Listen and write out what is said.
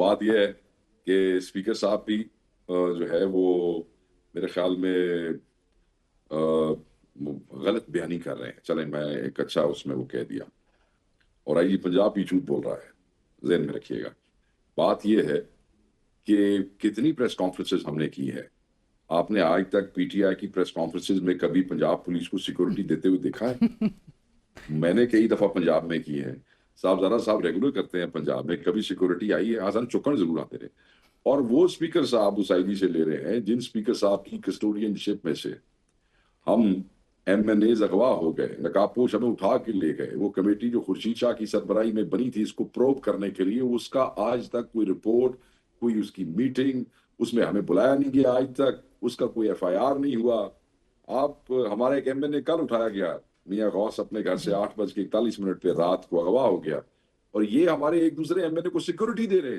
बात यह है कि स्पीकर साहब भी जो है वो मेरे ख्याल में गलत बयानी कर रहे हैं। चले मैं एक अच्छा उसमें वो कह दिया, और आईजी पंजाब भी झूठ बोल रहा है, ज़हन में रखिएगा। बात यह है कि कितनी प्रेस कॉन्फ्रेंसेस हमने की है। आपने आज तक पीटीआई की प्रेस कॉन्फ्रेंसेस में कभी पंजाब पुलिस को सिक्योरिटी देते हुए देखा है? मैंने कई दफा पंजाब में की है। साहबजादा साहब रेगुलर करते हैं पंजाब में, कभी सिक्योरिटी आई है? आसान चुकन जरूर आते रहे। और वो स्पीकर साहब उस आईजी से ले रहे हैं जिन स्पीकर साहब की कस्टोडियनशिप में से हम एमएनए अगवा हो गए, नकाबपोश हमें उठा के ले गए। वो कमेटी जो खुर्शीद शाह की सरबराही में बनी थी इसको प्रोब करने के लिए, उसका आज तक कोई रिपोर्ट, कोई उसकी मीटिंग, उसमें हमें बुलाया नहीं गया आज तक, उसका कोई एफआईआर नहीं हुआ। आप हमारा एक एमएनए कल उठाया गया, मियां गौस अपने घर से जी। 8:41 पे रात को अगवा हो गया, और ये हमारे एक दूसरे एमएनए को सिक्योरिटी दे रहे हैं।